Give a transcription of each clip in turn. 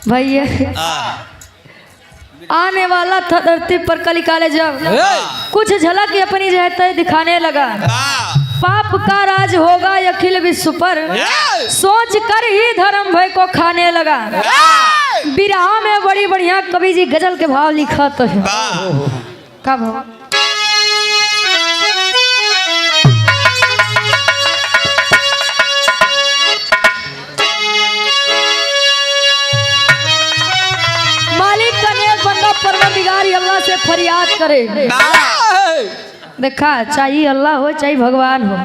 भैया आने वाला था धरती पर कली काले जब कुछ झलक अपनी रहते दिखाने लगा। पाप का राज होगा अखिल विश्व पर, सोच कर ही धर्म भय को खाने लगा। बिरहा में बड़ी बढ़िया कवि जी गजल के भाव लिखा तो है। का भाव? परवरदिगार अल्लाह से फरियाद करे। देखा चाहिए अल्लाह हो चाहे भगवान हो,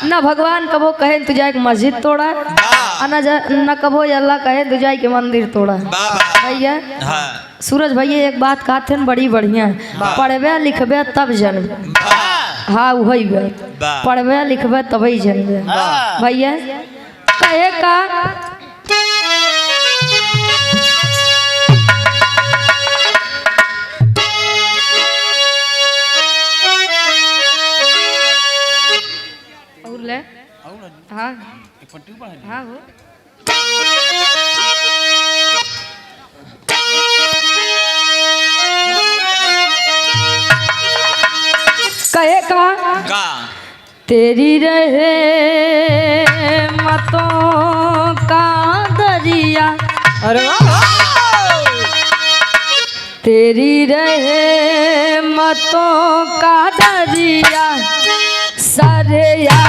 ना भगवान कबो कहे तू जाए मस्जिद तोड़ा, न कबो अल्लाह कहे तू जाए के मंदिर तोड़ा। भैया सूरज भैया एक बात कहते बड़ी बढ़िया, पढ़बे लिखबे तब जनबे। हाँ वही पढ़बे लिखबे तभी जनबे। भैया कहे का हाँ हाँ हो कहे का तेरी रहे मतों का दरिया, अरे तेरी रहे मतों का दरिया सरिया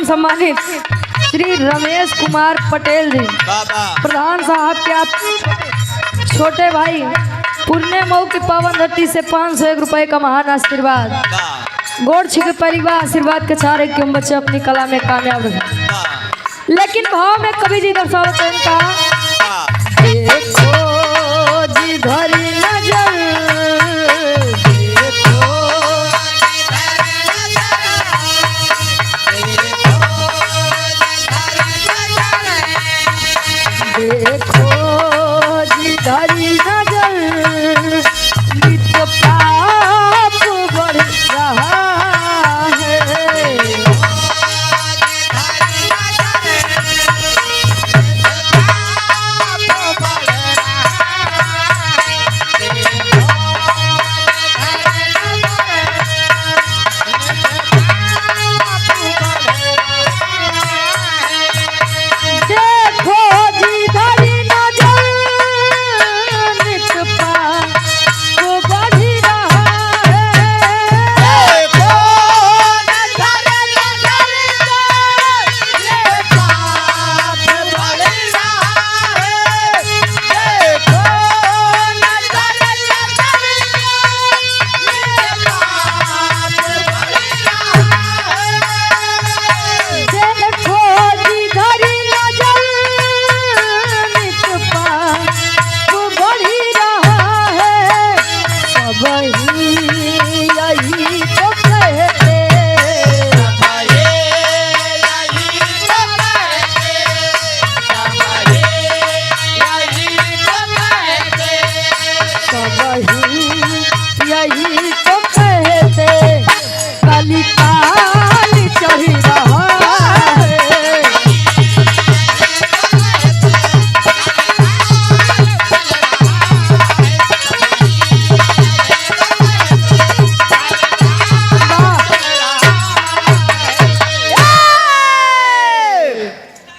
सम्मानित श्री रमेश कुमार पटेल जी प्रधान साहब के आप छोटे भाई पुण्य मऊ की पावन धरती से 501 रुपए का महान आशीर्वाद। गोड़ छिके पहली बार आशीर्वाद के चारे क्यों बच्चे अपनी कला में कामयाब रहे। लेकिन भाव में कवि जी दर्शावते हैं का देखो जी धरी नजर, देखो जी धरी नजर नित पाप बढ़ रहा है। देखो जी धरी नजर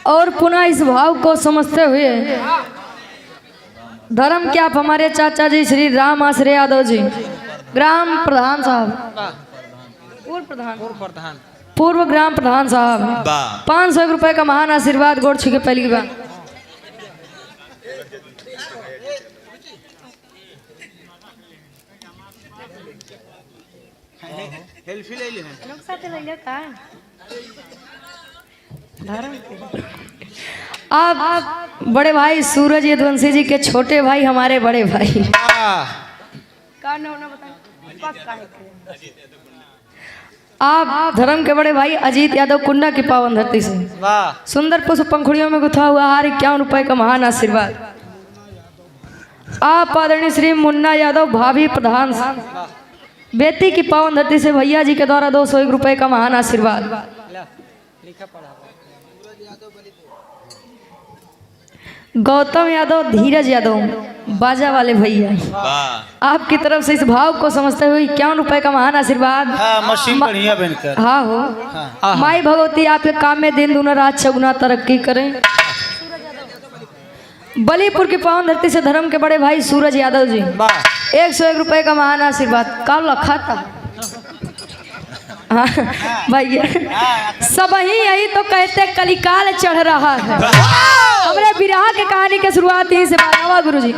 और पुनः इस भाव को समझते हुए धर्म के आप हमारे चाचा जी श्री राम आश्रय यादव जी, ग्राम प्रधान साहब, पूर्व ग्राम प्रधान साहब, 500 रुपए का महान आशीर्वाद गोड़ छू के पहली बार। आप बड़े भाई सूरज यदुवंशी जी के छोटे भाई, हमारे बड़े भाई, आप धर्म के बड़े भाई अजीत यादव कुंडा की पावन धरती से सुंदर पुष्प पंखुड़ियों में गुथा हुआ हार 51 रुपए का महान आशीर्वाद। आप आदरणीय श्री मुन्ना यादव भाभी प्रधान बेटी की पावन धरती से भैया जी के द्वारा 201 रुपए का महान आशीर्वाद। गौतम यादव धीरज यादव बाजा वाले भैया, आपकी तरफ से इस भाव को समझते हुए 51 रुपए का महान आशीर्वाद। मशीन बढ़िया बनकर हाँ हो माई भगवती आपके काम में दिन दूना रात चौगुना तरक्की करें। बलीपुर की पावन धरती से धर्म के बड़े भाई सूरज यादव जी 101 रुपए का महान आशीर्वाद। काल रखा था भैया सब ही यही तो कहते कलिकाल चढ़ रहा है। हमरे विरह के कहानी के शुरुआत यहीं से बतावा गुरुजी।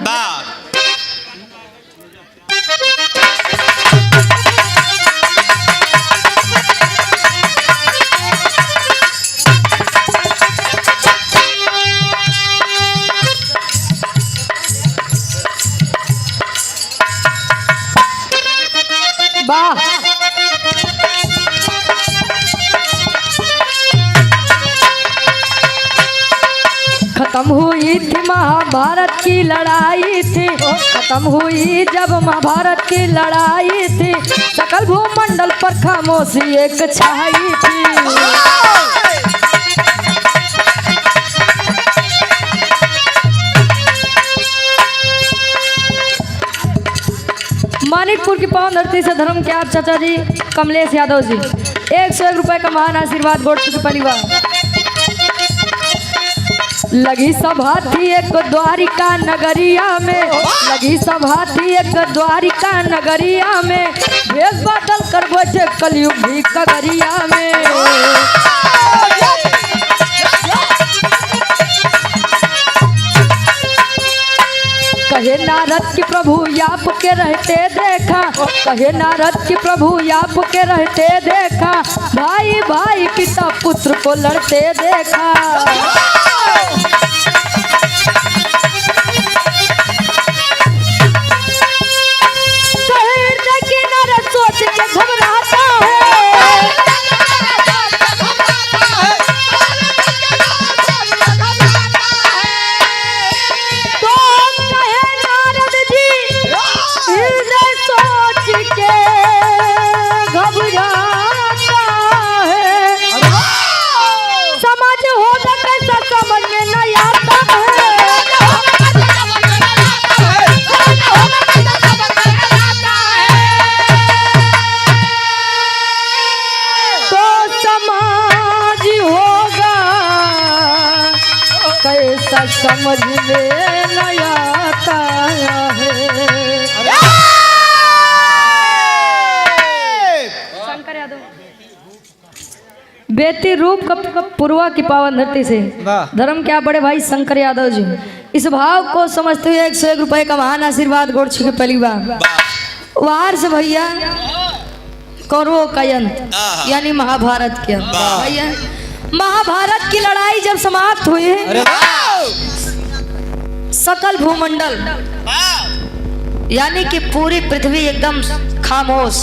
वाह खत्म हुई थी महाभारत की लड़ाई थी, खत्म हुई जब महाभारत की लड़ाई थी, सकल भूमंडल पर खामोशी एक छाई थी। मानिकपुर की पावन धरती से धर्म के आप चाचा जी कमलेश यादव जी 101 रुपए का महान आशीर्वाद गोड़ की परिवार। लगी सभा थी एक द्वारिका नगरिया में, लगी सभा थी एक द्वारिका नगरिया में, भेष बदल कर बैठे कलयुग भी कगरिया में। कहे नारद की प्रभु याप के रहते देखा, कहे नारद की प्रभु याप के रहते देखा, भाई भाई पिता पुत्र को लड़ते देखा। सोच के घबराता है तो कहे नारद जी हृदय सोच के घबराता है। समाज हो न कैसा समझ में नहीं आता है। कैसा समझ में नहीं आता है। शंकर यादव बेटी रूप पूर्वा की पावन धरती से धर्म के आप बड़े भाई शंकर यादव जी इस भाव को समझते हुए 101 रुपए का महान आशीर्वाद गोड़ छू के पहली बार। वार से भैया कौरवों का अंत यानी महाभारत के भैया महाभारत की लड़ाई जब समाप्त हुई, सकल भूमंडल यानी कि पूरी पृथ्वी एकदम खामोश।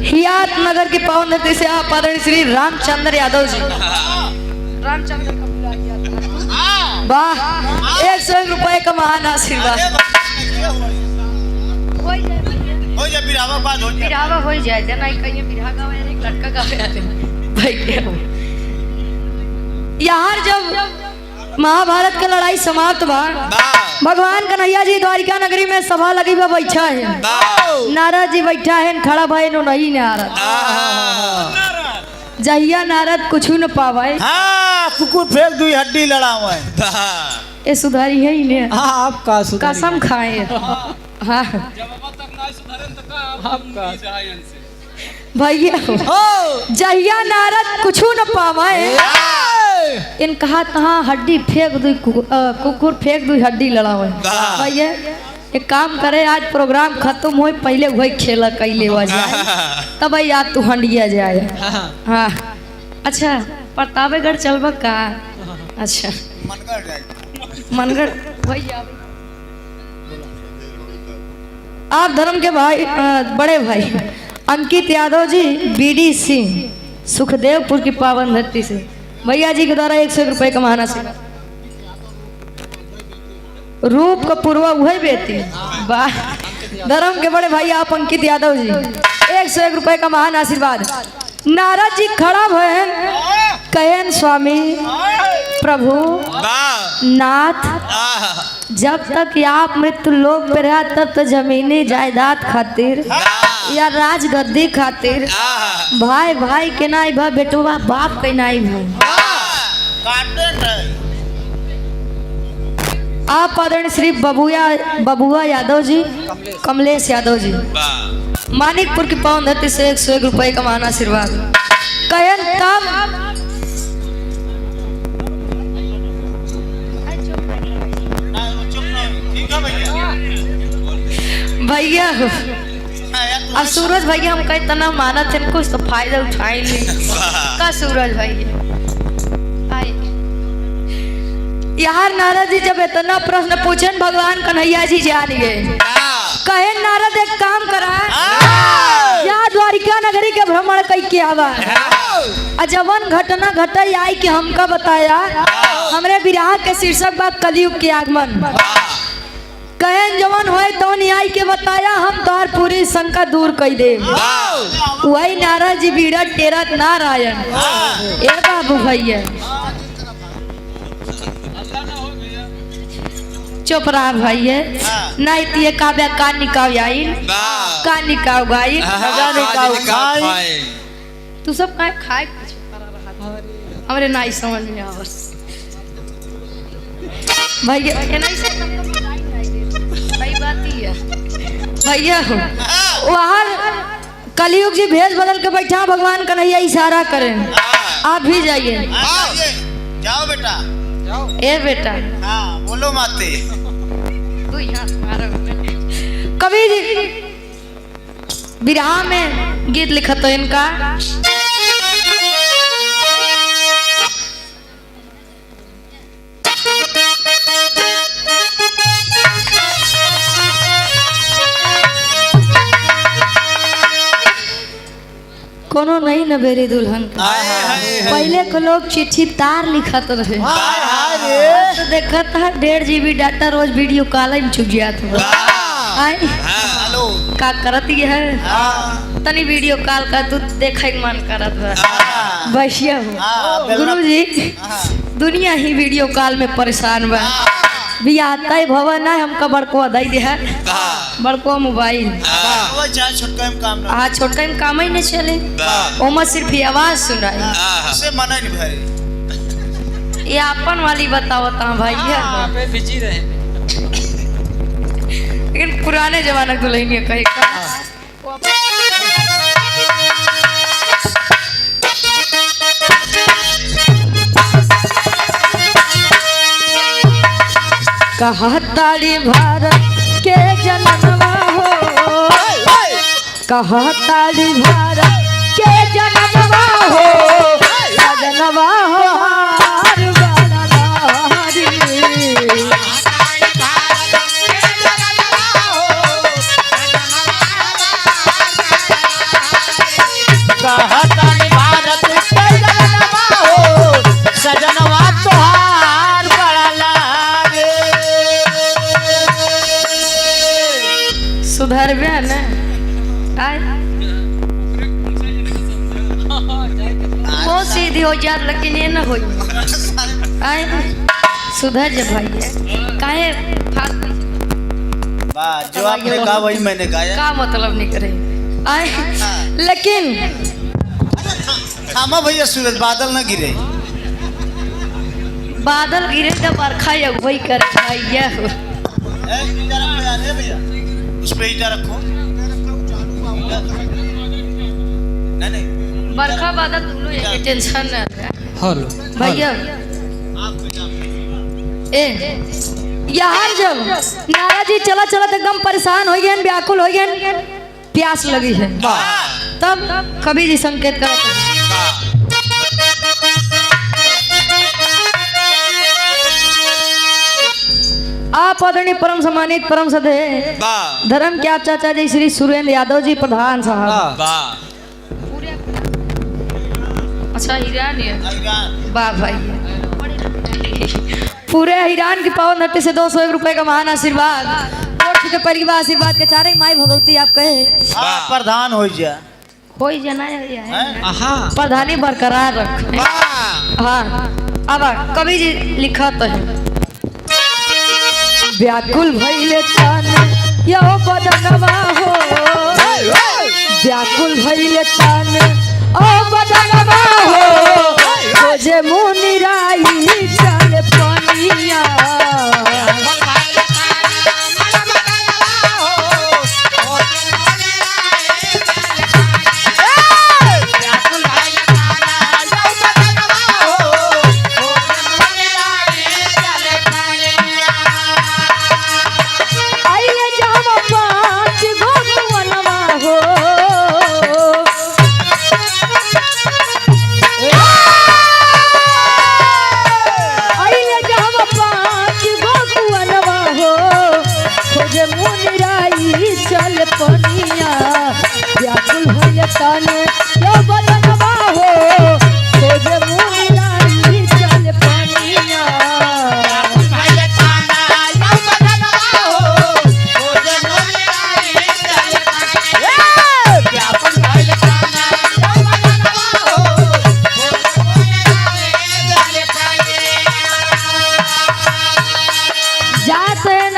हियात नगर की पावन धरती से आप आदरणीय श्री रामचंद्र यादव जी रामचंद्र वाह 101 रुपए का महान आशीर्वाद। बिरहावा हो जाए नहीं कहीं बिरहा गावे एक लड़का गावे भाई। यार जब महाभारत का लड़ाई समाप्त बा, भगवान कन्हैया जी द्वारिका नगरी में सभा लगी हुआ बैठा है, नारद जी बैठा है खड़ा भाई नो नहीं नारद जहिया नारद कुछ न पावे। हाँ कुकुर फेंक दुई हड्डी लड़ावे। ये सुधारी है ही नहीं। हाँ आपका कसम खाए। हाँ भैया जहिया नारद कुछ न पावे इन कहा तहाँ हड्डी फेंक दू कुकुर फेंक दू हड्डी लड़ावे। भैया एक काम करे आज प्रोग्राम खत्म हो पहले वही खेला कैले हो जाए तब याद तू हंडिया जाए। हाँ अच्छा प्रतापगढ़ चलबा का। अच्छा मनगढ़ भैया आप धर्म के भाई बड़े भाई अंकित यादव जी बीडी सिंह सुखदेवपुर की पावन धरती से भैया जी के द्वारा 100 रुपए कमाना से रूप का पूर्वा वही बेटी वाह। धर्म के बड़े भाई आप अंकित यादव जी 101 रुपए का महान आशीर्वाद। नारद जी खड़ा भयन कहन स्वामी प्रभु नाथ जब तक आप मृत्यु लोक पे रहा तब तो जमीनी जायदाद खातिर या राजगद्दी खातिर भाई भाई के नाई भा बेटुआ बाप के नाई भा। आप आदरणीय श्री बबुआ यादव जी कमलेश यादव जी मानिकपुर की पावन धरती से 101 रुपए का महान आशीर्वाद। कहन तब भैया अब सूरज भैया हम कहीं तना माना थे कुछ तो फायदा उठाएंगे का सूरज भैया। यार नारद जी जब इतना प्रश्न पूछन भगवान कन्हैया जी जान गए। कहे नारद एक काम करा या द्वारिका नगरी के भ्रमण कई के आवा जवन घटना घटाई आई कि हमका बताया हमरे विराह के शीर्षक बात कलयुग के आगमन। कहन जवन होए तो आई के बताया हम तोहर पूरी शंका दूर कई दे। वही नारद जी बीड़ा टेरत नारायण ए बाबू भैया चुप रहा भैया नहीं तिये काव्या का निकाव आई का निकाव गाई तू सब का खाए हमरे नहीं समझ में आवस भैया ये नहीं से भाई बात ही है भैया वहाँ कलयुग जी भेष बदल के बैठा भगवान कन्हैया इशारा करें आप भी जाइए। जाओ बेटा जाओ। ए बेटा हाँ बोलो माते तू यहाँ कवि जी विरहा में गीत लिखा तो इनका कोनो नहीं न बेरी दुल्हन पहले को लोग चिट्ठी तार लिखत रहे तो देखा था 1.5 GB डाटा रोज वीडियो कॉल में छुप गया था। का करत है तनी वीडियो कॉल का तू देखे मन करत है बैठिया हो गुरु जी दुनिया ही वीडियो कॉल में परेशान बा भी आता है भवन है हमका बड़को दई दे है बड़को मोबाइल छोटका में काम हाँ छोटका में काम ही नहीं चले ओमा सिर्फ आवाज सुनाई से मना नहीं भाई ये अपन वाली बताओ भैया बिजी रहे लेकिन पुराने जमाने दुल्हनिया कहे कहा तारी भारत के जनमवा हो कहा तारी भारत के जनमवा हो जनमवा हो हार बड़ारी कहतन भारत के जनमवा हो सजनवा तोहार बड़ा लागे। सुधर बे न आय बहुत सीधी हो जात लेकिन ये न होई आय सुधर जा भाई काहे वाह जो आपने कहा वही मैंने गाया का मतलब नहीं करे आय लेकिन थामा भैया सूरज बादल न गिरे बादल गिरे तो बरखा वही कर भैया भैया उस पे ईटा रखो नहीं बरखा बादल दोनों एक टेंशन न हेलो भैया ए यहाँ जब नारा जी चला चला एकदम परेशान हो गए व्याकुल हो गए प्यास लगी है तब कभी जी संकेत करते आप आदरणीय परम सम्मानित परम सदे धर्म के चाचा जी श्री सुरेंद्र यादव जी प्रधान साहब अच्छा ईरान वाह भाई पूरे ईरान की पावन धरती से 201 रुपए का महान आशीर्वाद के परिवार आशीर्वाद के चारे माई भगवती आप कहे प्रधान हो जा कोई जना प्रधानी बरकरार रख हाँ अब कवि जी लिखा तो है व्याकुल भइले तन यो बदनवा हो व्याकुल भइले तन ओ बदनवा हो खोजे मुनिराई चल पनिया व्याकुल भइले तन यो बदनवा हो खोजे मुनिराई चल पनिया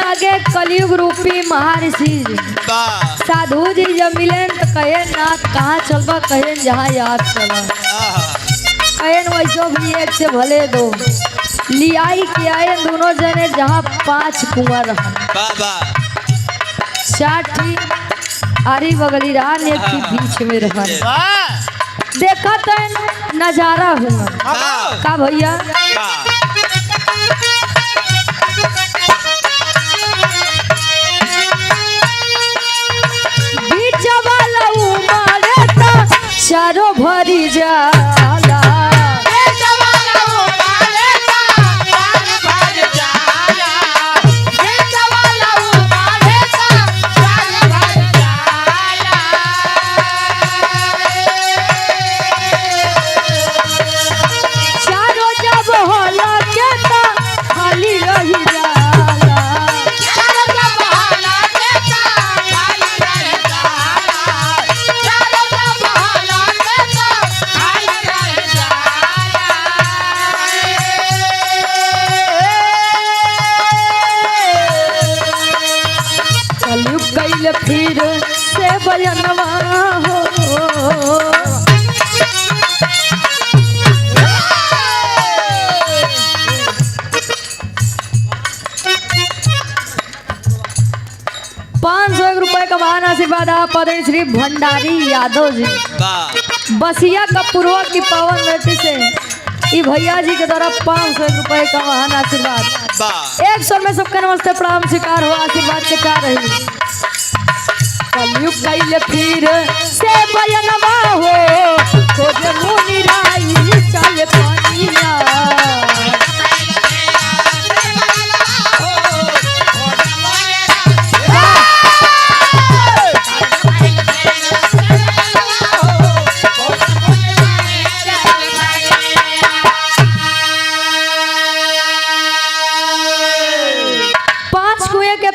आगे कलयुग रूपी महर्षि साधु जी जब मिले तो कहे ना कहाँ चलबा कहे जहाँ याद चला कहे वैसो भी एक से भले दो लियाई के आए दोनों जने जहाँ 5 कुआं रहा 4 आरी बगली रहा एक के बीच में रहा देखा तो नजारा हुआ का भैया चारों भरी जाला चारों जब होला के खाली रही जाला फिर से बयनवा हो ₹501 का महान आशीर्वाद आप श्री भंडारी यादव जी बसिया का पूर्व की पावन धरती से ई भैया जी के द्वारा ₹501 का महान आशीर्वाद एक स्वर में सबका नमस्ते प्रणाम स्वीकार हो आशीर्वाद के क्या रही कलयुग कैले फिर से बयनवा हो खोजे मुनिराई चल पनिया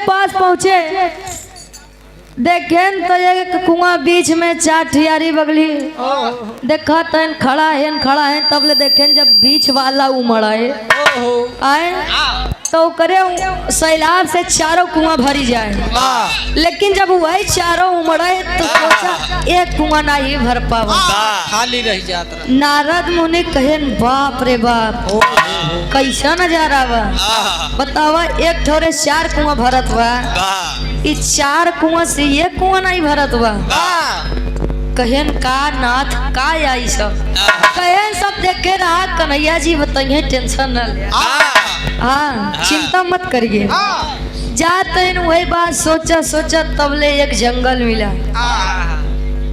पास पहुँचे देखें तो एक कुआं बीच में 4 ठियारी बगली देखा तन खड़ा है तब ले देखें जब बीच वाला उमड़ा है आए तो करे सैलाब से चारों कुआं भरी जाए, लेकिन जब वही चारों उमड़े तो सोचा एक कुआं ना ही भर पावा, खाली रह जाता। नारद मुनि कहे बाप रे बाप कैसा नजारा बा, बतावा एक ठोरे 4 कुआं भरत बा, इस 4 कुआं से एक कुआं नहीं भरत बा। कहन का नाथ का आई सब, कहन सब देखे रहा कन्हैया जी बताइए टेंशन न ले, हाँ चिंता मत करिए। जाते वही बात सोचा सोचा तबले एक जंगल मिला,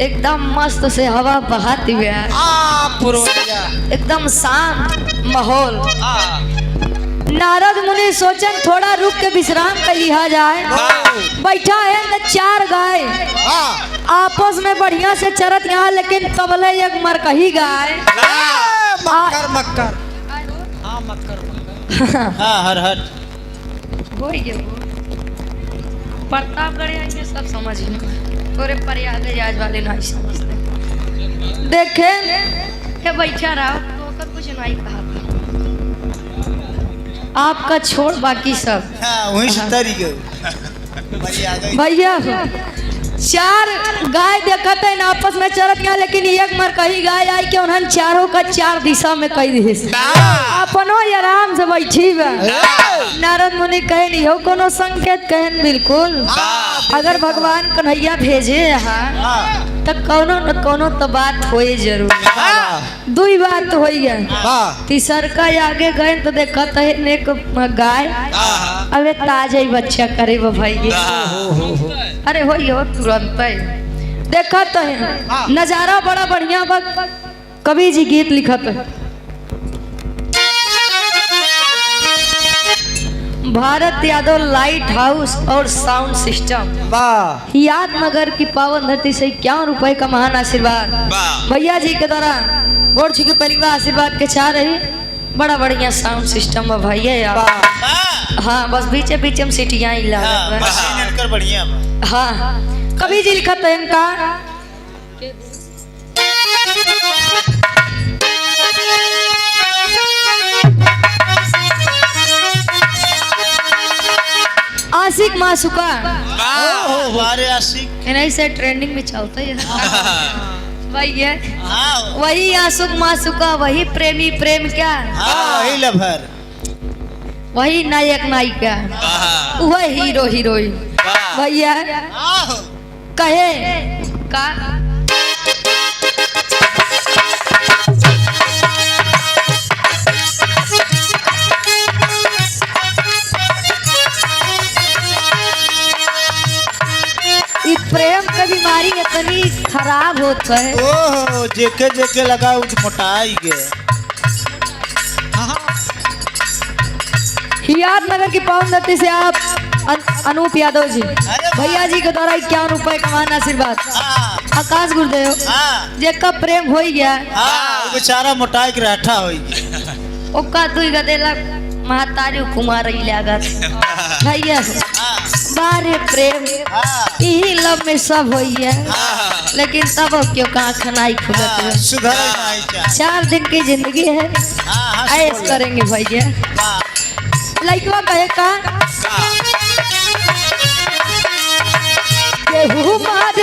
एकदम मस्त से हवा बहाती हुई, एकदम शांत माहौल। नारद मुनि सोचन थोड़ा रुक के विश्राम कर लिया जाए। बैठा है न 4 गाय आपस में बढ़िया से चरत यहाँ, लेकिन तबले एक मरकही गाय मक्कर मक्कर हाँ हर हर हो गया प्रतापगढ़ ये सब समझ थोड़े प्रयागराज वाले नहीं समझते। देखे के बैठा रहा तो कुछ नहीं कहा आपका छोड़ बाकी सब, हाँ वहीं से तरी गई भैया 4 गाय देखते हैं आपस में चरत गया, लेकिन एक मरकही गाय आई के उन्हें चारों का 4 दिशा में कई दी अपनो आराम से बैठी बा। नारद मुनि कहे नहीं हो कोनो संकेत, कहन बिल्कुल अगर भगवान कन्हैया भेजे यहाँ तो कोनो न कोनो तो बात होए जरूर। 2 बात हो गया, तीसर का आगे गए तो देखा है एक गाय अबे ताजा ही बच्चा करे वो भाई, अरे हो तुरंत देखा तो है नजारा बड़ा बढ़िया बा। कवि जी गीत लिखत है, भारत यादव लाइट हाउस और साउंड सिस्टम याद नगर की पावन धरती से 51 रुपए का महान आशीर्वाद भैया जी के द्वारा गोड़ छू के पहली बार आशीर्वाद के चाह रही। बड़ा बढ़िया साउंड सिस्टम है भैया यार, हाँ बस बीचे बीचे में सीटियाँ ही कर बढ़िया हाँ। कवि जी लिखत है इनका आशिक मासुका, हमारे आशिक नहीं से ट्रेंडिंग में चलता है वही है, वही आशिक मासुका, वही प्रेमी प्रेम क्या, वही लभर, वही नायक नायिका, वही हीरो हीरोइन भैया कहे का प्रेम का बीमारी इतनी खराब होता है, ओहो जेके जेके लगा मोटाई गए। याद नगर की पावन धरती से आप अनूप यादव जी भैया जी के द्वारा 51 रुपए का महान आशीर्वाद। आकाश गुरुदेव जेका प्रेम हो गया बेचारा मोटाई के रहठा हो गया, ओका 2 गदेला महातारी कुमार भैया बारे प्रेम यही लव में सब हो गया, लेकिन तब क्यों कहाँ खनाई खुलत है। 4 दिन की जिंदगी है, ऐश करेंगे भैया। लइकवा कहे का केहू मार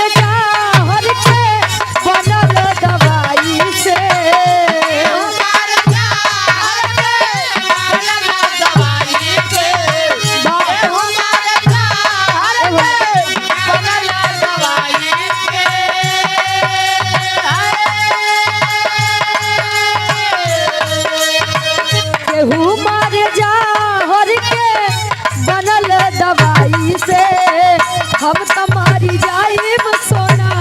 हर के बनल दवाई से, हम तुम्हारी जाइब सोना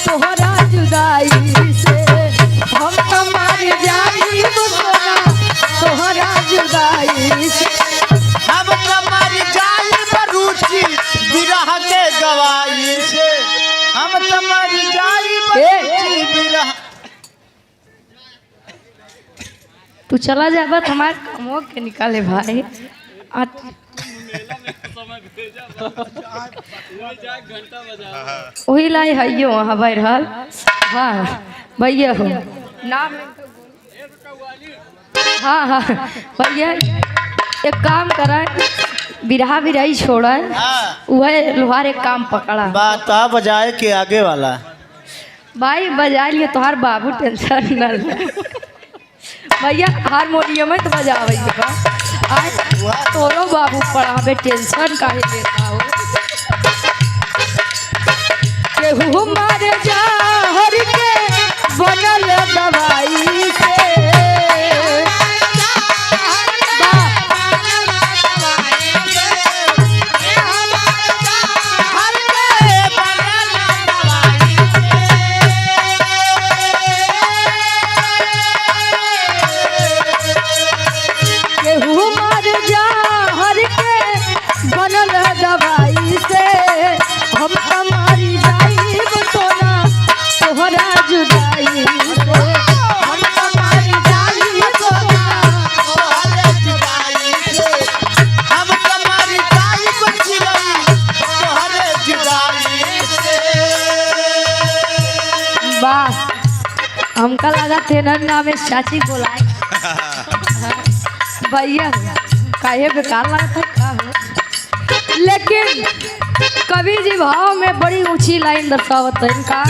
तोहरा जुदाई से, हम तुम्हारी जाइब सोना तोहरा जुदाई से, हम तुम्हारी जाइब रुचि विरह के गवाई से, हम तुम्हारी जाइब रुचि विरह। तू चला जाबा हमारे कमो के निकाले भाई वही लाई है वहाँ बैठल। हाँ भैया हो नाम हाँ हाँ भैया एक काम करा बिरहा बिराई छोड़ा हाँ वह लोहार एक काम पकड़ा बात आ बजाए के आगे वाला भाई बजा लिए तोहार बाबू टेंशन न ले भैया हारमोनियम तो बजावे आज तोरो बाबू पढ़ावे टेंशन काहे लेता हो केहू मार जा हर के बनल दवाई से दवाई से हम हमारी जाई सोना तोहरा जुदाई से हम हमारी जाई सोना तोहरे जुदाई से हम तुम्हारी जाई बचिलाई तोहरे जुदाई से वाह हमका लगा थे ना में चाची बोलाए भैया काहे बेकार लगा था का हो लेकिन कवि जी भाव में बड़ी ऊंची लाइन दर्शावत है इनका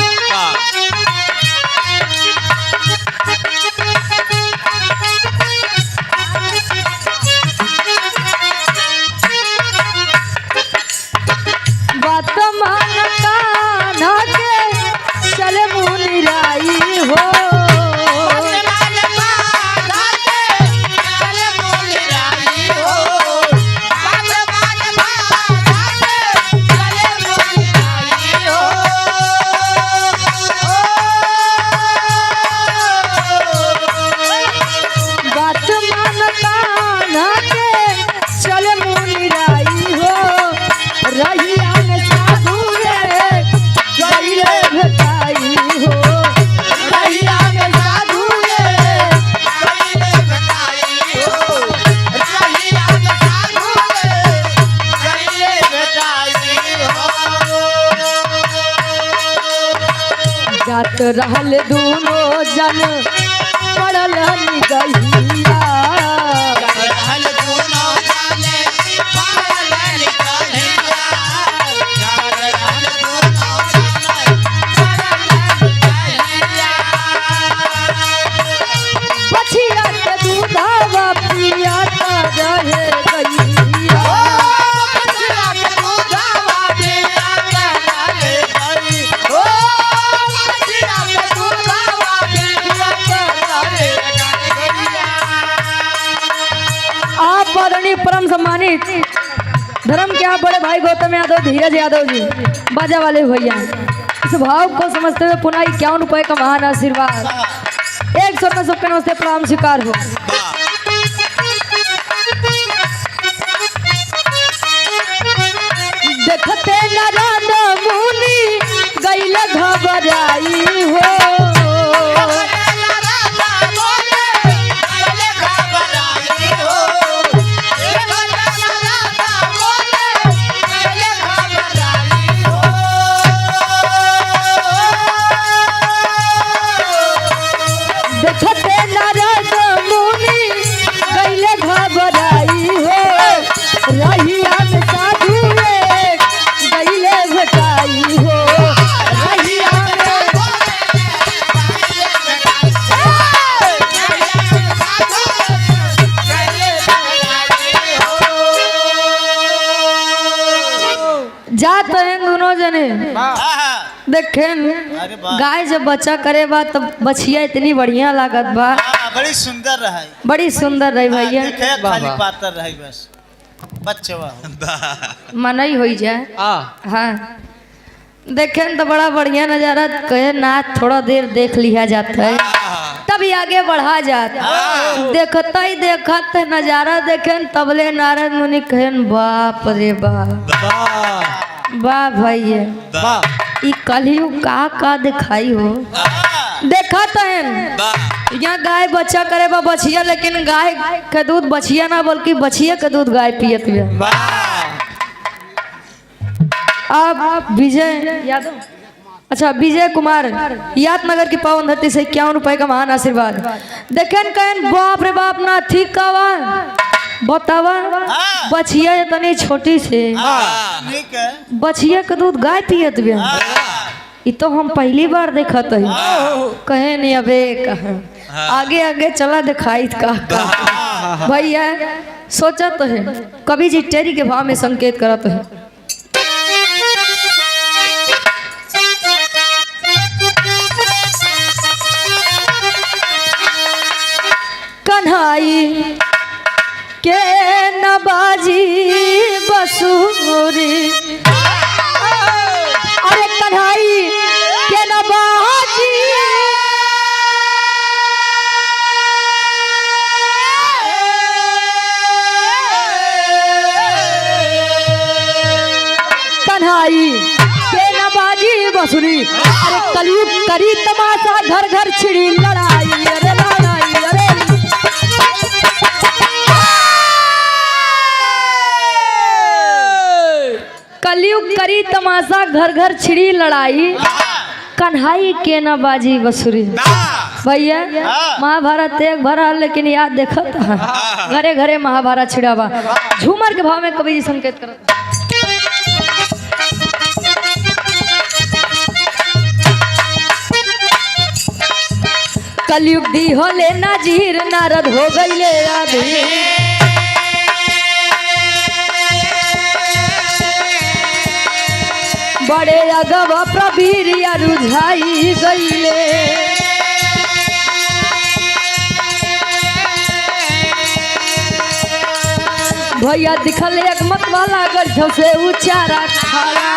बात मान कान्हा के चले मुनिराई हो जात रहल दोनों जन पड़ल गैया बछिया के दूधावा पियाता रहे गैया आदरणीय परम सम्मानित धर्म के आप बड़े भाई गौतम यादव धीरज यादव जी बाजा वाले भैया इस भाव को समझते हुए पुनः 51 रुपए का महान आशीर्वाद 100 में सबके नमस्ते प्रणाम स्वीकार हो देखते नारायण मुनि गैल घबराई हो देखते नारद मुनि गैले घबराई हो रहिया में साधु गैले भटाई हो रहिया जात हैं दोनों जने देखें गाय जब बच्चा करे बा तब बछिया इतनी बढ़िया लागत बा बड़ी सुंदर रहा बड़ी सुंदर रही भैया खाली पातर रही बस बच्चवा मनई हो जाए हाँ देखें तो बड़ा बढ़िया नजारा कहे ना थोड़ा देर देख लिया जाता है तभी आगे बढ़ा जाता देखता ही देखत नजारा देखें तबले नारद मुनि कहन बाप रे बाप वाह भैया ई कलयुग का दिखाई हो देखा तो यहाँ गाय बच्चा करे बा बछिया लेकिन गाय के दूध बछिया ना बल्कि बछिया के दूध गाय पियत है अब विजय यादव अच्छा विजय कुमार यादनगर की पावन धरती से 51 रुपए का महान आशीर्वाद देखें कहन बाप रे बाप ना ठीक का बतावा हाँ। बछिया इतनी छोटी से ठीक है बछिया का दूध गाय पियत बे ये तो हम पहली बार देखत है कहे नहीं अबे कहा आगे आगे चला दिखाई का भैया सोचत है कभी जी टेरी के भाव में संकेत करत है कन्हाई के नबाजी बसूरी अरे कन्हाई के नबाजी कन्हाई के नबाजी बसूरी अरे कलयुग करी तमाशा घर घर छिड़ी लड़ाई अरे लड़ाई अरे कलयुग करी तमाशा घर घर छिड़ी लड़ाई कन्हाई के न बाजी बसुरी भैया महाभारत एक भरा लेकिन याद देखत घरे घरे महाभारत छिड़ावा झूमर के भाव में कवि जी संकेत करत कलयुग दी हो ले नाजीर नारद हो गईले आधी बड़े अगवा प्रवीरिया रुझाई गईले भैया दिखल एक मत वाला गढ़ से उचारा खाला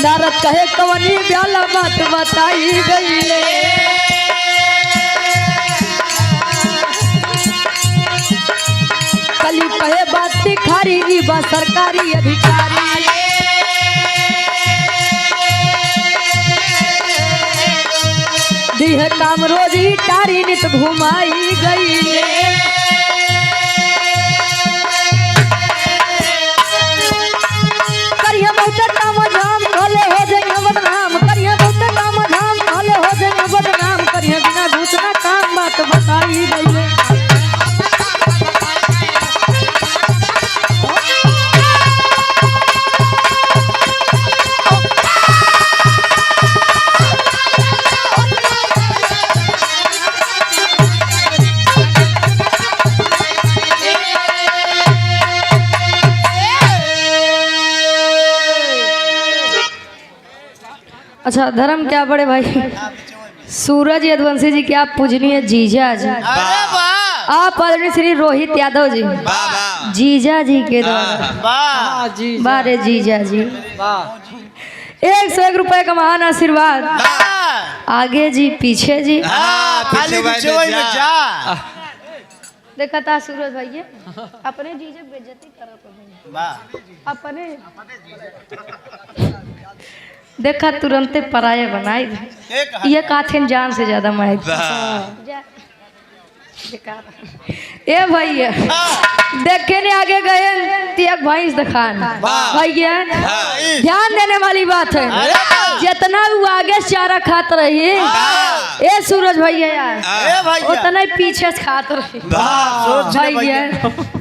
नारद कहे कवनी ब्याला बात बताई गईले कली कहे बात दिखारी ई बा सरकारी अधिकारी दिह काम रोजी टारी नित घुमाई गईले करिया बहुत काम धाम भले हो जाए बदनाम करिया बहुत काम धाम भले हो जाए बदनाम करिया बिना घुसना काम बात बताई गईले अच्छा धर्म क्या बड़े भाई सूरज यदुवंशी जी के आप पूजनीय जीजा जी अरे वाह आप आदरणीय श्री रोहित यादव जी वाह जीजा जी के द्वारा वाह बारे जीजा जी 101 रुपए का महान आशीर्वाद आगे जी पीछे जी खाली बिचोई में जा देखा था सूरज भैया अपने जीजे बेइज्जती करत वाह अपने देखा तुरंते पराये बनाई ये काथिन जान से ज्यादा माहित ए भैया देखे ने आगे गए एक भैंस दिखान भैया ध्यान देने वाली बात है जितना वो आगे चारा खात रही ए सूरज भैया उतना ही पीछे से खात रही भैया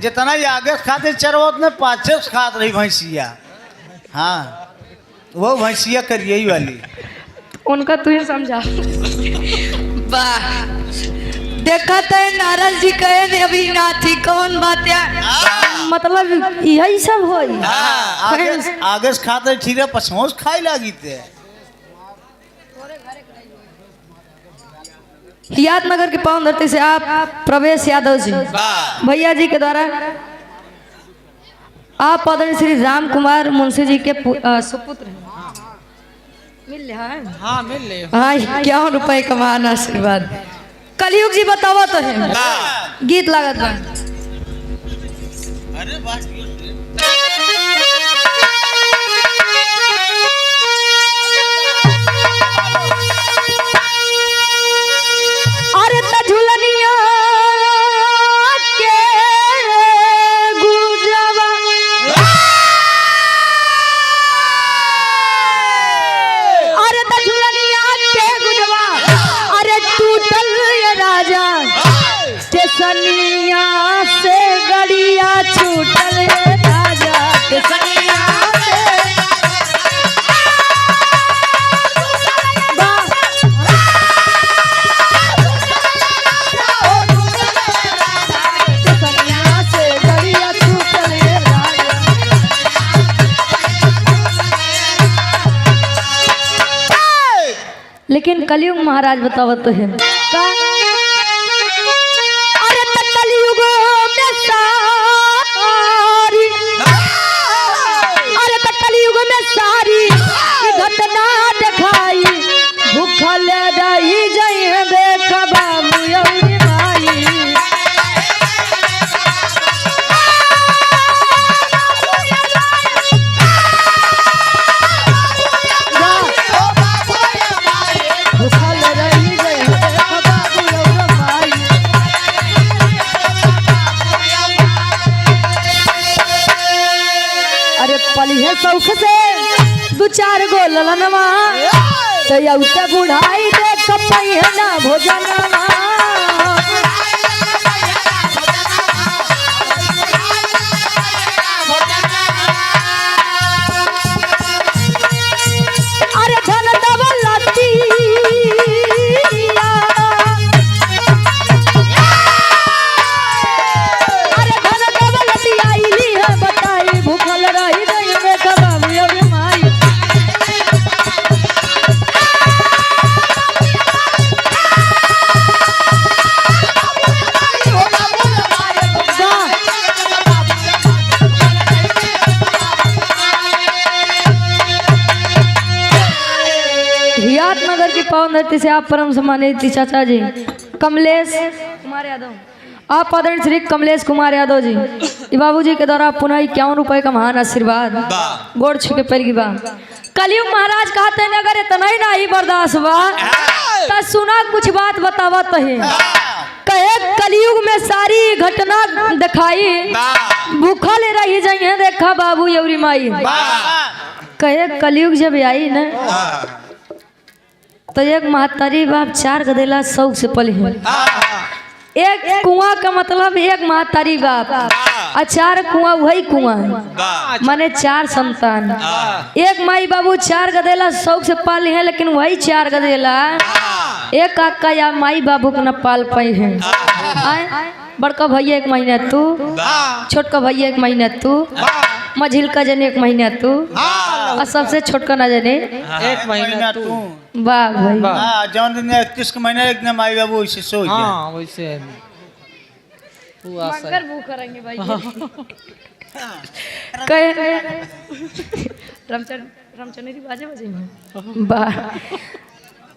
जितना ही आगे खाते चरवा उतने पाछे से खात रही भैंसिया हाँ वो भैंसिया करिए वाली उनका तुझे समझा वाह देखा तो नारद जी कहे ने अभी नाथी कौन बात है मतलब यही सब हो आगे से खाते ठीरे पछोस खाई लागी थे यादनगर के पावन धरती से आप प्रवेश यादव जी भैया जी के द्वारा आप आदरणीय श्री राम कुमार मुंशी जी के सुपुत्र हैं मिल रहा हाँ मिल ले हाँ 51 रुपए का महान आशीर्वाद कलयुग जी बतावा तो है गीत लागत बा अरे वाह अरे झुलनिया के गुजवा अरे झुलनिया के गुजवा अरे टूट सनिया से गड़िया छूटल रे राजा के सनिया से गड़िया छूटल रे राजा। लेकिन कलयुग महाराज बतावत है का अरे त कलयुग में सारी अरे त कलयुग में सारी घटना दिखाई भूखल रही जई देख बाबू यौरी माई भूखल रही जई देख बाबू यौरी माई। अरे पलिहे सौख से दू चार गो ललनवा तो यौते बुढ़ाई देख पहिए ना भोजनवा अरे धन दौलतिया अरे धन दौलतिया इली है बताई भूखल रही गई में बाबू यौरी माई। हियातनगर की पावन धरती से आप परम सम्मानित चाचा जी कमलेश कुमार यादव आप आदरणीय श्री कमलेश कुमार यादव जी ये बाबू जी के द्वारा पुनः 51 रुपए का महान आशीर्वाद गोड़ छू के पैर की बा। कलयुग महाराज कहते हैं अगर इतना ही नहीं बर्दाश्त बा तो सुना कुछ बात बतावत है कहे कलयुग में सारी घटना दिखाई भूखल रही जाइए देखा बाबू यौरी माई। कहे कलयुग जब आई न तो एक महतारी बाप 4 गदेला शौक से पली है। एक कुआं का मतलब एक महतारी बाप और 4 कुआं वही कुआं माने 4 संतान। एक माई बाबू 4 गदेला शौक से पाली है लेकिन वही 4 गदेला एक काका या माई बाबू को न पाल पाई है। बड़का भैया 1 महीना तू छोटका भैया 1 महीना तू मझिल का जने 1 महीना तू और सबसे छोटका ना जने 1 महीना तू। वाह भाई हाँ जौन दिन 31 के महीना एक दिन माई बाबू वैसे सो गया। हाँ वैसे तू आशा भूख रहेंगे भाई कहे रामचंद्री बाजे बजे वाह।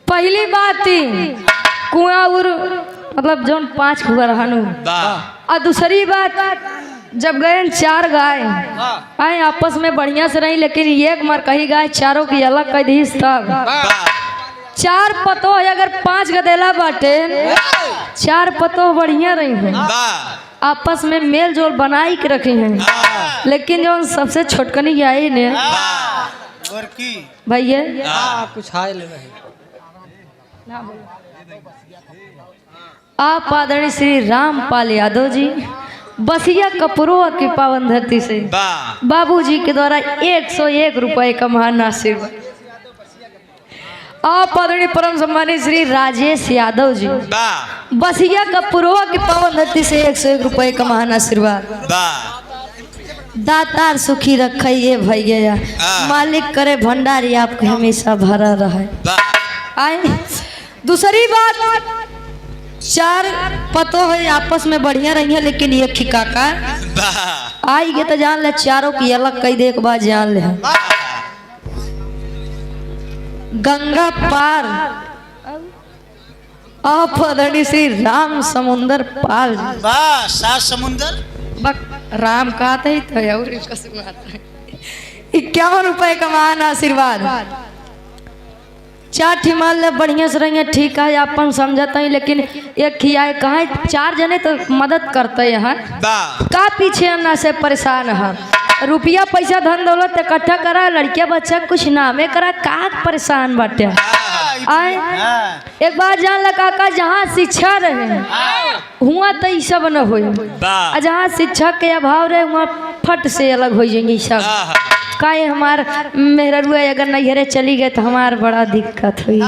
पहली बात कुआं उर मतलब जौन 5 कुआं रहनु और दूसरी बात जब गए 4 गाय आए आपस में बढ़िया से रही लेकिन एक मर कही गाय चारों की अलग कर दी तब 4 पतो अगर 5 गदेला बाटे 4 पतो बढ़िया रही है आपस में मेल जोल बनाई के रखे हैं लेकिन जो सबसे छोटकनी आई ने भैया कुछ हाय ले रहे आप आदरणीय श्री रामपाल यादव जी बसिया कपुरों की पावन धरती से बाबूजी के द्वारा 101 रुपए का महान आशीर्वाद। आप आदरणीय परम सम्मानित श्री राजेश यादव जी बसिया कपुरों की पावन धरती से 101 रुपए का महान आशीर्वाद। दातार सुखी रखे ये भैया मालिक करे भंडारी आपके हमेशा भरा रहे। आए दूसरी बात 4 पतो है आपस में बढ़िया रही है लेकिन एक ही काका आई गए तो जान ले चारों की अलग कई दे के बाद जान ले गंगा पार आप आदरणीय श्री राम समुंदर पाल 7 समुंदर राम कहते ही तो 51 रुपए का महान आशीर्वाद। 4 हिमालय बढ़िया से रहेंगे ठीक है अपन समझते हैं लेकिन एक खियाए कहा 4 जने तो मदद करते हैं का पीछे अन्ना से परेशान है रुपया पैसा धन दौलत इकट्ठा करा लड़किया बच्चा कुछ नामे करा का परेशान बाटे आए हाँ। एक बार जान लगा का जहाँ शिक्षा रहे हुआ तो ई सब न हो, जहाँ शिक्षक के अभाव रहे वहाँ फट से अलग हो जाएंगे सब। काहे हमार मेहरुआ अगर नैहरे चली गए तो हमार बड़ा दिक्कत हुई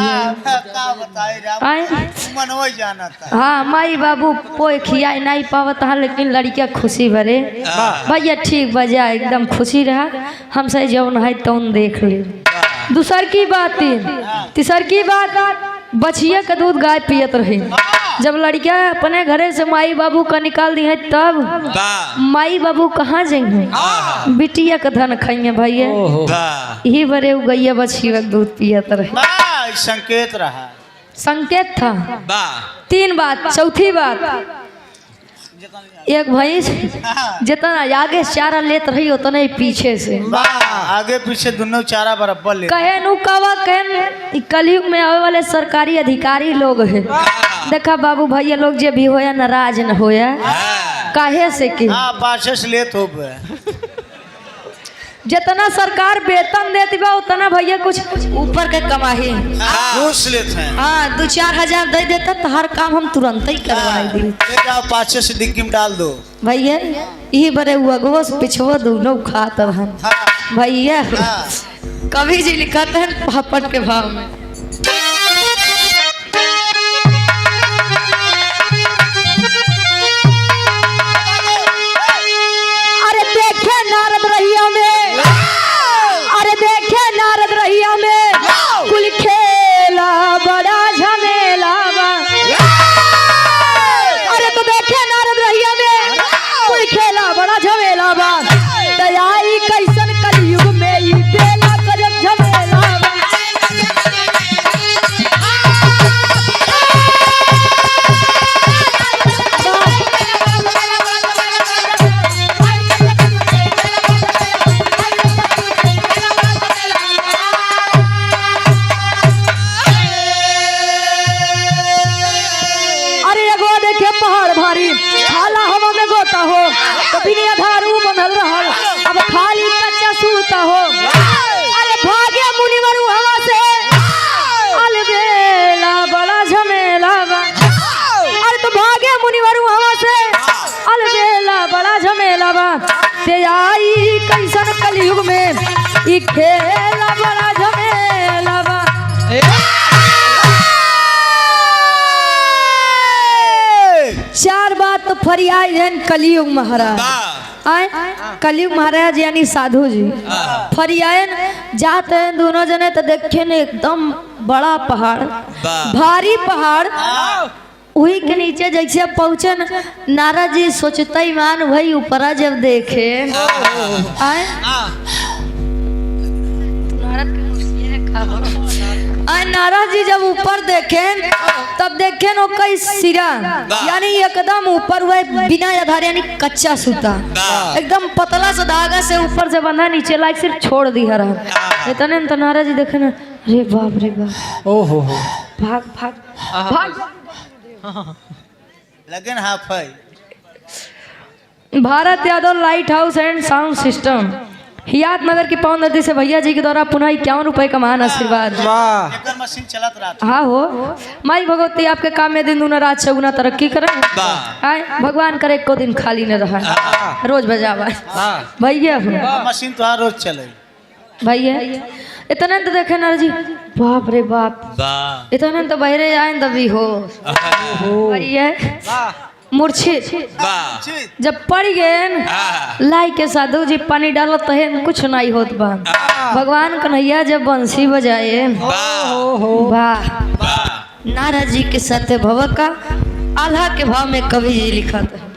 हाँ माई बाबू कोई खिया नहीं पावत हाँ, लेकिन लड़किया खुशी भरे भैया ठीक बजा एकदम खुशी रहा हमसे जौन है तौन देख ले। दूसर की बात तीसर की बात बछिया का दूध गाय पियत रहे। जब लड़किया अपने घरे से माई बाबू का निकाल दी है तब माई बाबू कहाँ जाएंगे बिटिया का धन खाइए भैया यही बड़े गैया बछिया का दूध पियत रहे। संकेत रहा संकेत था। तीन बात। चौथी बात एक भैंस जितना आगे चारा लेत रही उतना ही पीछे से आगे पीछे दोनों चारा बराबर ले कहे नु कवा कहे कलयुग में आवे वाले सरकारी अधिकारी लोग है देखा बाबू भैया लोग जे भी होया नाराज न होया काहे से कि पाछे से लेत हो जितना सरकार वेतन देती बा उतना भैया कुछ ऊपर के कमाही घूस लेते हैं। हाँ 2-4 हजार दे देता तो हर काम हम तुरंत ही करवाई दी। जाओ पाछे से डिग्गी में डाल दो भैया यही बड़े हुआ गोस पिछवा दोनों खाता हम भैया कभी जी लिखाते हैं पापड़ के भाव में। अरे देखे नारद रहिया में, अरे देखे नारद रहिया में कुल खेला बड़ा झमेला बा। अरे तो देखे नारद रहिया में कुल खेला बड़ा झमेला बा। दयाई कैसन कलयुग में ई बेला गजब झमेला बा। पहाड़ भारी खाला हवा में गोता हो तो बिना आधारू बनल रहल अब खाली कच्चा सूता हो। अरे भागे मुनिवरु हवा से अलबेला बड़ा झमेला बा। अरे तो भागे मुनिवरु हवा से अलबेला बड़ा झमेला बा। ते आई कैसन कलयुग में ई खेला बड़ा झमेला बा। चार बात तो फरियाद है कलयुग महाराज आए कलयुग महाराज यानी साधु जी फरियायन जाते हैं दोनों जने तो देखे ने एकदम बड़ा पहाड़ भारी पहाड़ वही के नीचे जैसे पहुंचे नारद जी सोचता ईमान भाई ऊपरा जब देखे आए नारद जी जब ऊपर देखे तब देखे नो कई सिरा यानी एकदम ऊपर हुए बिना आधार यानी कच्चा सूता एकदम पतला सा धागा से ऊपर से बंधा नीचे लाइक सिर्फ छोड़ दिया रहा। इतने तो नारद जी देखे ना रे बाप ओहो भाग भाग भाग लगन हाफ है। Bharat Yadav light house and sound system Hiyat Nagar की पावन नदी से भैया जी के द्वारा पुनः 51 रुपए का महान आशीर्वाद। मशीन चलत रहा हाँ हो माई भगवती आपके काम में दिन दूना रात चौगुना तरक्की करे भगवान करे को दिन खाली न रहा रोज बजावा भैया मशीन तो रोज चले भैया इतना तो देखे ना जी बाप रे बाप इतना तो बहरे आए तभी हो भैया मूर्छित जब पड़ गए लाई के साधु जी पानी डालत है कुछ नहीं होत बा। भगवान कन्हैया जब बंसी बजाए वाह नारद जी के साथ भव का आल्हा के भाव में कवि जी लिखा था।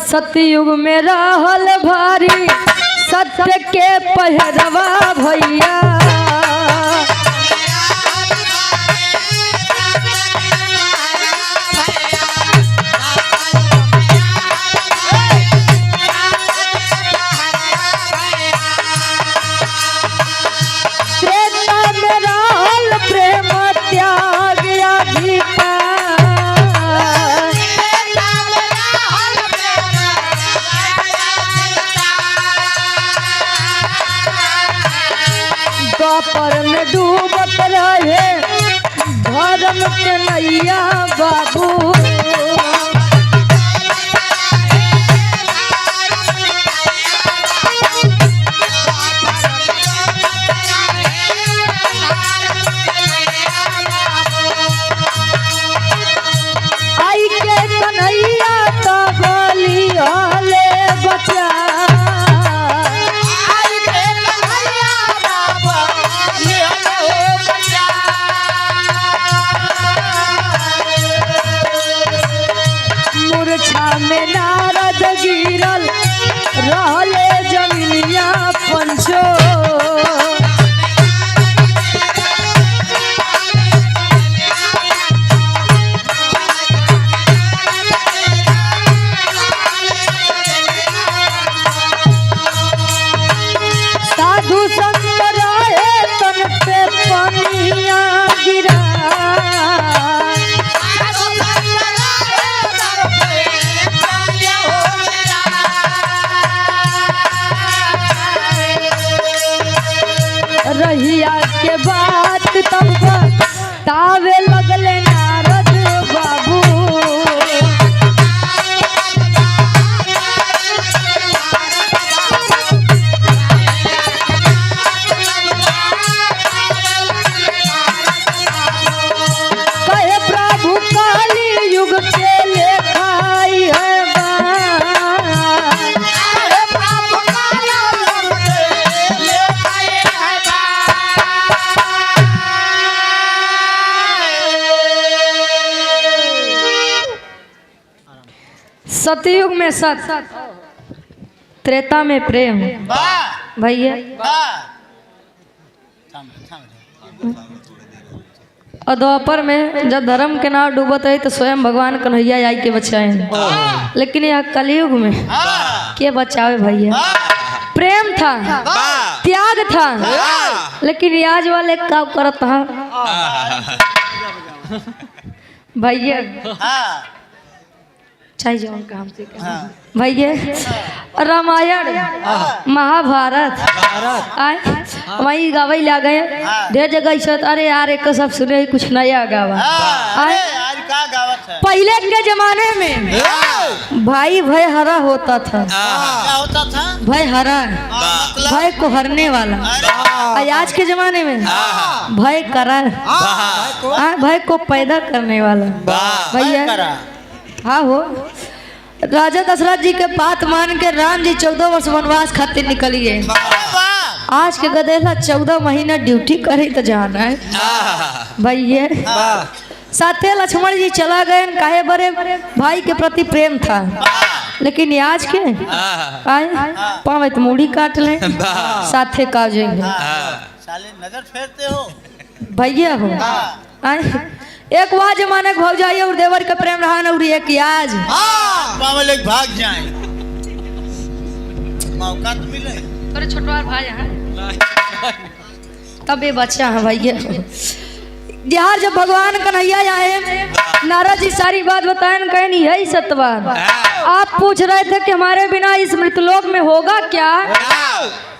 सतयुग में रहल भारी सत्य के पहरवा भैया त्रेता में रहल प्रेम त्याग अधिकार प्रेम के नैया बाबू आई के कन्हैया तो बोली हले बचा मूर्छा में नारद गिरल रहले जमीनिया पंचो साधु संत रहे तन पे पनिया गिरा रहिया के बात तब तावे लगले नारद बाबू कहे प्रभु काली युग के लेखाई है सतयुग में सत त्रेता में प्रेम भैया और द्वापर में जब धर्म के नाव डूबत रही तो स्वयं भगवान कन्हैया आई के बचाए लेकिन यह कलयुग में के बचावे भैया प्रेम था त्याग था लेकिन आज वाले का करत था भैया चाहिए जो उनका हमसे भैया रामायण महाभारत आए वही गावई ला गए ढेर जगह ऐसा अरे यार एक सब सुने कुछ नया गावा आए पहले के जमाने में भाई भय हरा होता था क्या होता था? भय हरा भय को हरने वाला आज के जमाने में भय करा भय को पैदा करने वाला भैया हाँ हो राजा दशरथ जी के बात मान के राम जी 14 वर्ष वनवास खातिर निकलिए आज के गदेला 14 महीना ड्यूटी करे तो जाना है भैया साथे लक्ष्मण जी चला गए काहे बड़े भाई के प्रति प्रेम था लेकिन आज के आए पावे तो मूड़ी काट ले साथे का जाएंगे साले नजर फेरते हो भैया हो आए एक वहाँ जमाने भौजाई और देवर का प्रेम रहा और एक आज पावल एक भाग जाए मौका तो मिले अरे छोटवा भाई हैं तब ये बच्चा है भैया यार जब भगवान कन्हैया आए नारद जी सारी बात बताए कहे नहीं यही सत्यवान आप पूछ रहे थे कि हमारे बिना इस मृतलोक में होगा क्या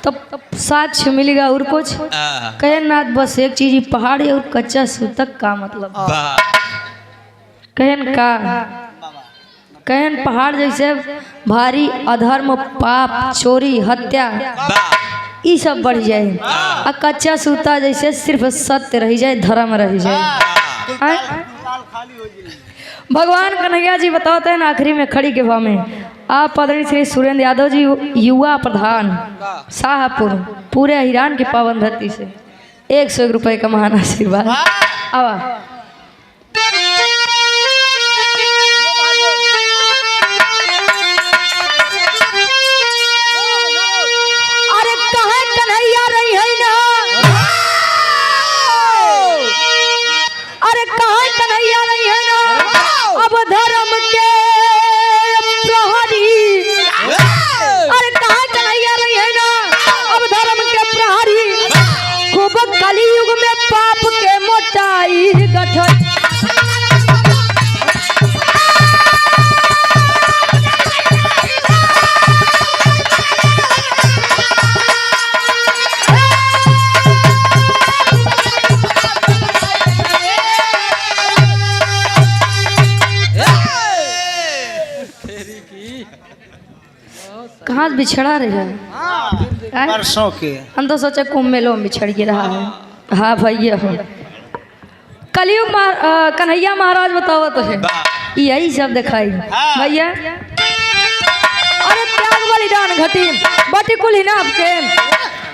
तो साक्ष्य मिलेगा और कुछ कहे नाथ बस एक चीज पहाड़ी और कच्चा सूतक का मतलब कहन का कहन पहाड़ जैसे भारी अधर्म पाप चोरी हत्या ये सब बढ़ जाए और कच्चा सूता जैसे सिर्फ सत्य रह जाए धर्म रह जाए भगवान कन्हैया जी बताते हैं आखिरी में खड़ी के भाव में आप आदरणीय श्री सुरेंद्र यादव जी युवा प्रधान शाहपुर पूरे हिरान की पावन धरती से 101 रुपए का महान आशीर्वाद आवा अरे कहाँ कन्हैया रही है ना अरे कहाँ कन्हैया रही है ना अब धर्म के प्रहरी अरे कहाँ कन्हैया रही है ना अब धर्म के प्रहरी खूब कलयुग में पाप के मोटाई कहाँ बिछड़ा रहे हैं? हैं? परसों के हम तो सोचे कुंभ मेलों में बिछड़ गिरा है। हाँ भैया हो कलयुग कन्हैया महाराज बताओ तो है यही सब दिखाई भैया। अरे त्याग बलिदान घटी बटी कुल ही ना आपके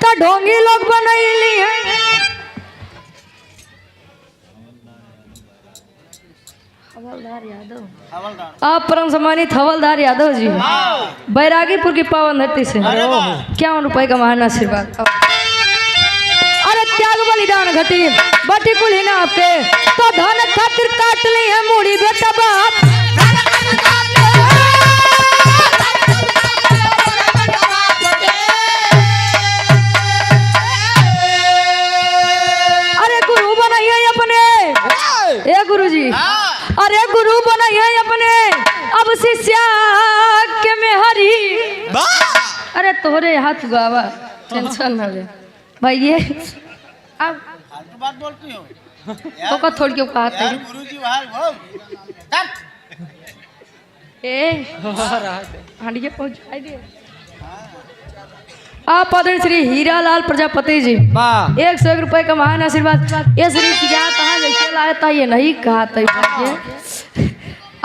तो ढोंगी लोग बनैली है। हवलदार यादव आप परम सम्मानित हवलदार यादव जी बैरागीपुर की पावन धरती से क्या रुपए का महान आशीर्वाद। अरे त्याग बलिदान घटी बटी कुल ही ना आपके तो धन खातिर काट ली है मूड़ी बेटा बाप। अरे गुरु बनाइए अपने ए गुरुजी अरे गुरु बनाइए अपने अब शिष्या के में हरी। अरे तोरे हाथ गावा टेंशन ना ले भैया अब बात बोलती हो तो का थोड़ी क्यों कहा यार गुरुजी वहां हो ए हांडिया पहुंचाई दे। आप आदरणीय श्री हीरालाल प्रजापति जी वाह 101 रुपए का महान आशीर्वाद। ये श्री क्या कहाँ जैसे लाया था ये नहीं कहा था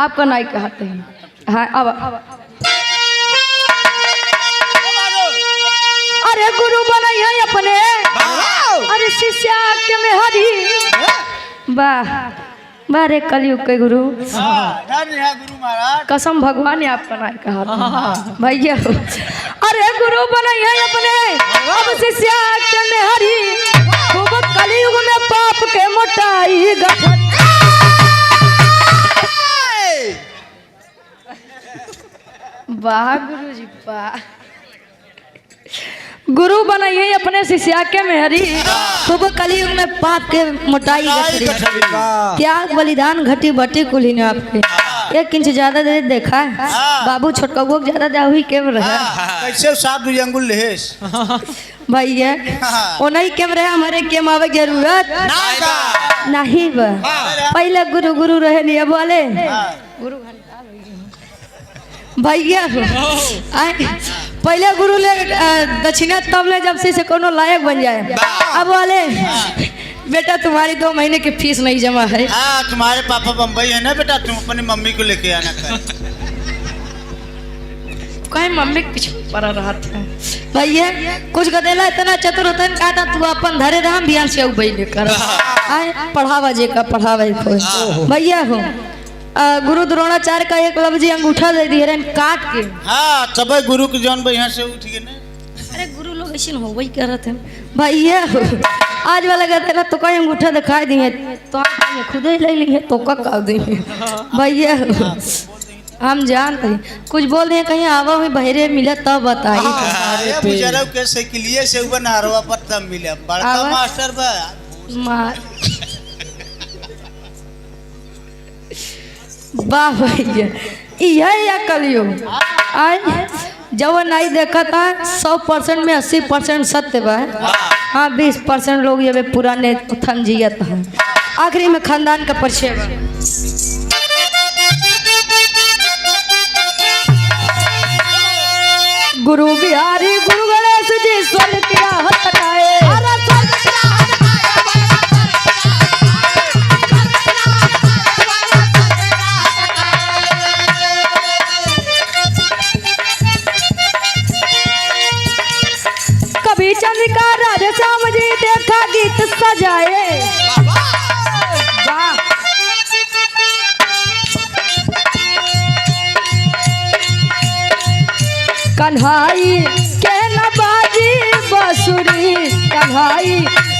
आपका नहीं कहा था। हाँ अब अरे गुरु बनाइए अपने अरे शिष्या के में हरी। वाह बारे कलयुग के गुरु गुरु महाराज कसम भगवान ने आपका नाम कहा था भैया। अरे गुरु बनाइए अपने अब शिष्या के में हरी खूब कलयुग में पाप के मोटाई गठन। वाह गुरु जी वाह गुरु बनाइए अपने शिष्या के मेहरी खूब कलयुग में पाप के मोटाई गठरी। त्याग बलिदान घटी बटी कुल ही ने आपके 1 इंच ज्यादा दे देखा है बाबू छोटका को ज्यादा दे हुई केम रहा कैसे 7 अंगुल लेस भैया वो नहीं केम रहे हमारे केम आवे जरूरत नहीं बा पहले गुरु गुरु रहे नहीं अब वाले गुरु भैया पहले गुरु ले दक्षिणा तब ले जब से कोनो लायक बन जाए। अब वाले बेटा तुम्हारी 2 महीने की फीस नहीं जमा है। तुम्हारे पापा बम्बई है ना बेटा तुम अपनी मम्मी को लेके आना कहीं मम्मी कुछ पड़ा रहा था भैया कुछ गदेला इतना चतुर होता है कहता तू अपन धरे राम बिहान से उबई कर पढ़ावा जे का पढ़ावा भैया हो गुरु द्रोणाचार्य का एक लफ्जी अंगूठा दे दिए रन काट के। हाँ तब गुरु के जौन यहाँ से उठ गए ना। अरे गुरु लोग ऐसे हो वही कह रहे थे भैया आज वाला कहते ना तो कहीं अंगूठा दिखाई दिए तो खुद ही ले लिए तो का कर देंगे भैया हम जानते हैं कुछ बोल रहे हैं कहीं आवा हुई बहरे मिला तब बताइए। बुजुर्ग के साइकिलिए से ऊपर नारवा पर तब मिले बड़का मास्टर बा वाह भैया यही या कलयुग आज जब नहीं देखा था 100% में 80% सत्य बा। हाँ 20% लोग ये पुराने थन जियत है आखिरी में खानदान का परिचय बा। गुरु बिहारी गुरु गणेश जी स्वर्ग की राह तकाए। कभी चंद्रिका राधे श्याम जी देखा गीत सजाए। कन्हाई के नबाजी बसुरी कन्हाई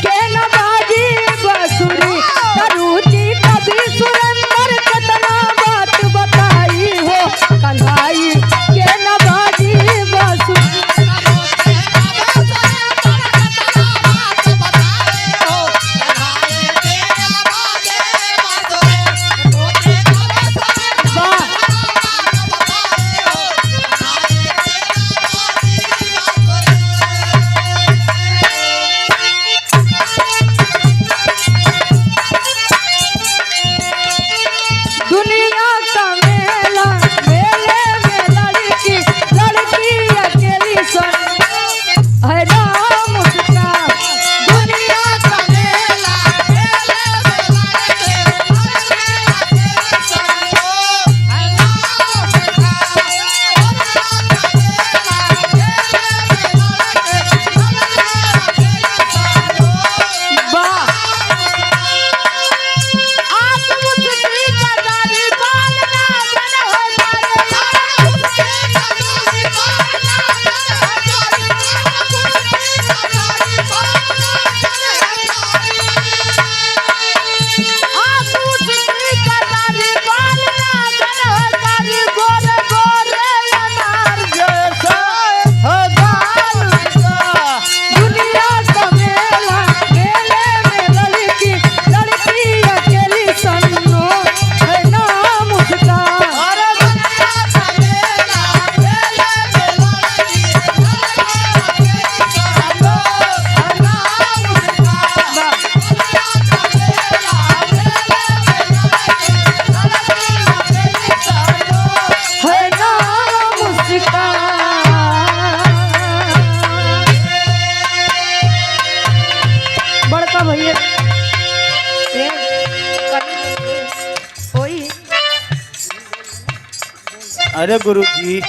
के नबाजी बसुरी तरुचि कभी सुरेंद्र कितना बात बताई हो कन्हाई के नबाजी बसुरी। अरे गुरुजी